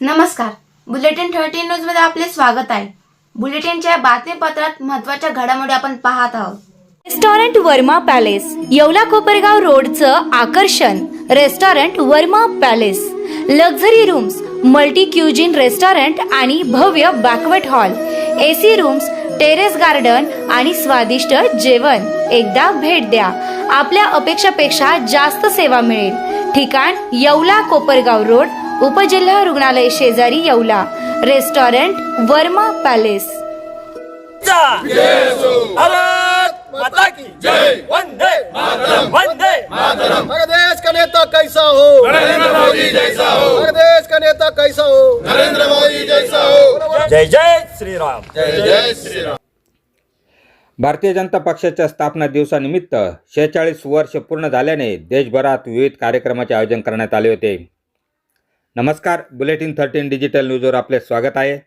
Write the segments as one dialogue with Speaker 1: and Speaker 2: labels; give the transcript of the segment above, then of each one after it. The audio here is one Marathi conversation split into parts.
Speaker 1: नमस्कार. बुलेटिन 13 न्यूज मध्ये आपले स्वागत आहे. बुलेटिनच्या बातमीपत्रात महत्त्वाच्या घडामोडी आपण पाहत आहोत.
Speaker 2: रेस्टॉरंट वर्मा पॅलेस, येवला कोपरगाव रोडचं आकर्षण. Restaurant Verma palace, luxury rooms, multi cuisine restaurant आणि भव्य banquet hall, AC rooms, terrace garden आणि स्वादिष्ट जेवण. एकदा भेट द्या. आपल्या अपेक्षापेक्षा जास्त सेवा मिळेल. ठिकाण येवला कोपरगाव रोड, उपजिल्हा रुग्णालय शेजारी येवला. Restaurant Verma palace.
Speaker 3: भारत माता की जय. वंदे मातरम. वंदे मातरम.
Speaker 4: हमारे देश का नेता कैसा हो?
Speaker 3: नरेंद्र मोदी जैसा हो.
Speaker 4: हमारे देश का नेता कैसा हो?
Speaker 3: नरेंद्र मोदी जैसा हो. जय जय श्री राम. जय जय श्री राम.
Speaker 5: भारतीय जनता पक्षाच्या स्थापना दिवसानिमित्त 46 वर्ष पूर्ण झाल्याने देशभरात विविध कार्यक्रमाचे आयोजन करण्यात आले होते. नमस्कार. बुलेटिन 13 डिजिटल न्यूजवर आपले स्वागत आहे.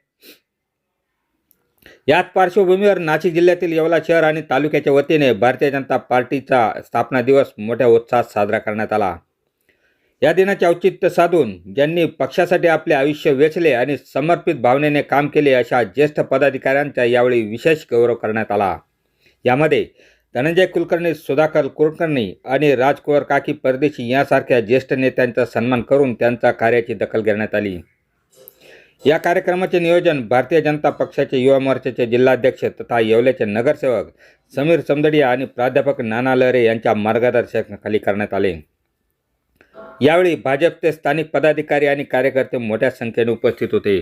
Speaker 5: याच पार्श्वभूमीवर नाशिक जिल्ह्यातील येवला शहर आणि तालुक्याच्या वतीने भारतीय जनता पार्टीचा स्थापना दिवस मोठ्या उत्साहात साजरा करण्यात आला. या दिनाचे औचित्य साधून ज्यांनी पक्षासाठी आपले आयुष्य वेचले आणि समर्पित भावनेने काम केले अशा ज्येष्ठ पदाधिकाऱ्यांचा यावेळी विशेष गौरव करण्यात आला. यामध्ये धनंजय कुलकर्णी, सुधाकर कुलकर्णी आणि राजकुवर काकी परदेशी यांसारख्या ज्येष्ठ नेत्यांचा सन्मान करून त्यांच्या कार्याची दखल घेण्यात आली. या कार्यक्रमाचे नियोजन भारतीय जनता पक्षाचे युवा मोर्चाचे जिल्हाध्यक्ष तथा येवल्याचे नगरसेवक समीर समदडिया आणि प्राध्यापक नाना लहरे यांच्या मार्गदर्शनाखाली करण्यात आले. यावेळी भाजपचे स्थानिक पदाधिकारी आणि कार्यकर्ते मोठ्या संख्येने उपस्थित होते.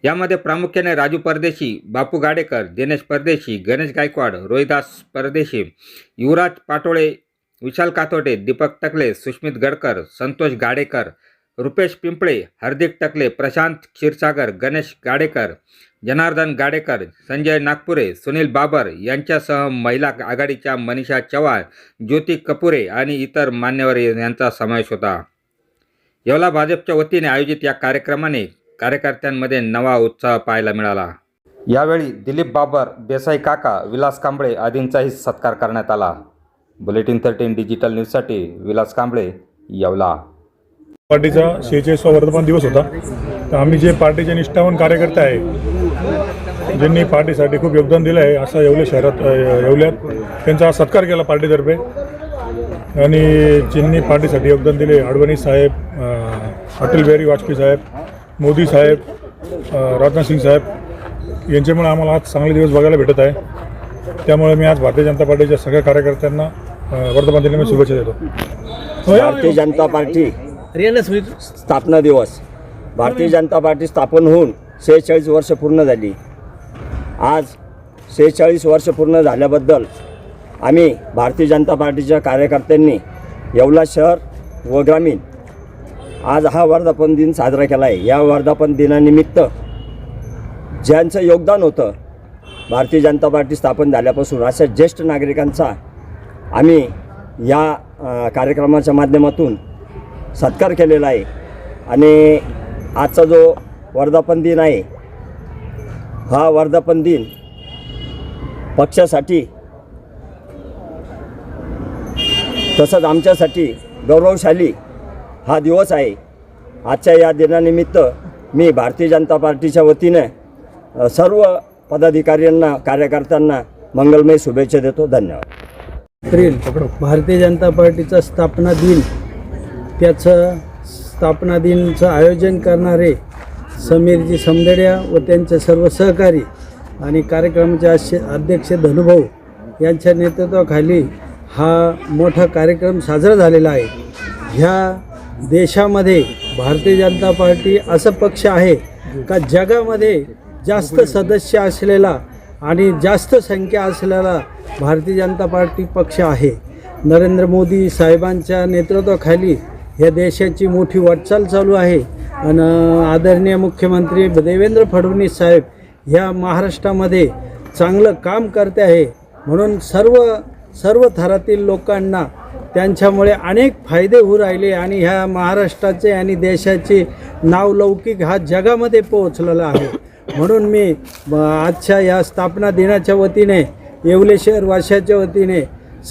Speaker 5: यामध्ये प्रामुख्याने राजू परदेशी, बापू गाडेकर, दिनेश परदेशी, गणेश गायकवाड, रोहिदास परदेशी, युवराज पाटोळे, विशाल कातोटे, दीपक टकले, सुष्मित गडकर, संतोष गाडेकर, रुपेश पिंपळे, हार्दिक टकले, प्रशांत क्षीरसागर, गणेश गाडेकर, जनार्दन गाडेकर, संजय नागपुरे, सुनील बाबर यांच्यासह महिला आघाडीच्या मनीषा चव्हाण, ज्योती कपुरे आणि इतर मान्यवर यांचा समावेश होता. येवला भाजपच्या वतीने आयोजित या कार्यक्रमाने कार्यकर्त्यांमध्ये नवा उत्साह पाहायला मिळाला. यावेळी दिलीप बाबर, देसाई काका, विलास कांबळे आदींचाही सत्कार करण्यात आला. बुलेटिन 13 डिजिटल न्यूजसाठी विलास कांबळे, येवला.
Speaker 6: पार्टीचा 46वा वर्धापन दिवस होता. तर आम्ही जे पार्टीचे निष्ठावान कार्यकर्ते आहे, ज्यांनी पार्टीसाठी खूप योगदान दिलं आहे, असा येवल्यात त्यांचा सत्कार केला पार्टीतर्फे. आणि ज्यांनी पार्टीसाठी योगदान दिले, अडवाणी साहेब, अटल बिहारी वाजपेयी साहेब, मोदी साहेब, राजनाथ सिंग साहेब यांच्यामुळे आम्हाला आज चांगले दिवस बघायला भेटत आहे. त्यामुळे मी आज भारतीय जनता पार्टीच्या सगळ्या कार्यकर्त्यांना वर्धापन दिनानिमित्त शुभेच्छा देतो.
Speaker 4: भारतीय जनता पार्टी स्थापना दिवस. भारतीय जनता पार्टी स्थापन होऊन 46 वर्ष पूर्ण झाली. आज 46 वर्ष पूर्ण झाल्याबद्दल आम्ही भारतीय जनता पार्टीच्या कार्यकर्त्यांनी येवला शहर व ग्रामीण आज हा वर्धापन दिन साजरा केला आहे. या वर्धापन दिनानिमित्त ज्यांचं योगदान होतं भारतीय जनता पार्टी स्थापन झाल्यापासून, अशा ज्येष्ठ नागरिकांचा आम्ही या कार्यक्रमाच्या माध्यमातून सत्कार केलेला आहे. आणि आजचा जो वर्धापन दिन आहे, हा वर्धापन दिन पक्षासाठी तसंच आमच्यासाठी गौरवशाली हा दिवस आहे. आजच्या या दिनानिमित्त मी भारतीय जनता पार्टीच्या वतीने सर्व पदाधिकाऱ्यांना, कार्यकर्त्यांना मंगलमय शुभेच्छा देतो. धन्यवाद.
Speaker 7: भारतीय जनता पार्टीचा स्थापना दिन, त्याचं स्थापना दिनचं आयोजन करणारे समीरजी समदडिया व त्यांचे सर्व सहकारी आणि कार्यक्रमाचे अध्यक्ष धनुभाऊ यांच्या नेतृत्वाखाली हा मोठा कार्यक्रम साजरा झालेला आहे. ह्या देशामध्ये भारतीय जनता पार्टी असं पक्ष आहे का जगामध्ये जास्त सदस्य असलेला आणि जास्त संख्या असलेला भारतीय जनता पार्टी पक्ष आहे. नरेंद्र मोदी साहेबांच्या नेतृत्वाखाली या देशाची मोठी वाटचाल चालू आहे. आणि आदरणीय मुख्यमंत्री देवेंद्र फडणवीस साहेब ह्या महाराष्ट्रामध्ये चांगलं काम करते आहे. म्हणून सर्व थरातील लोकांना त्यांच्यामुळे अनेक फायदे होऊ राहिले आणि ह्या महाराष्ट्राचे आणि देशाचे नावलौकिक हा जगामध्ये पोहोचलेला आहे. म्हणून मी आजच्या या स्थापना दिनाच्या वतीने, येवले शहरवासियाच्या वतीने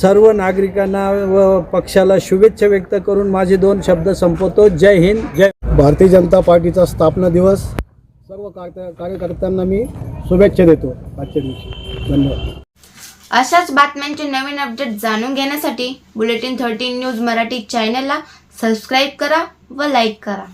Speaker 7: सर्व नागरिकांना व पक्षाला शुभेच्छा व्यक्त करून माझे 2 शब्द संपवतो. जय हिंद, जय भारतीय जनता पार्टीचा स्थापना दिवस सर्व कार्यकर्त्यांना मी शुभेच्छा देतो आजच्या दिवशी. धन्यवाद.
Speaker 1: अशाच बातम्यांचे नवीन अपडेट जाणून घेण्यासाठी बुलेटिन 13 न्यूज मराठी चॅनलला सबस्क्राईब करा व लाईक करा.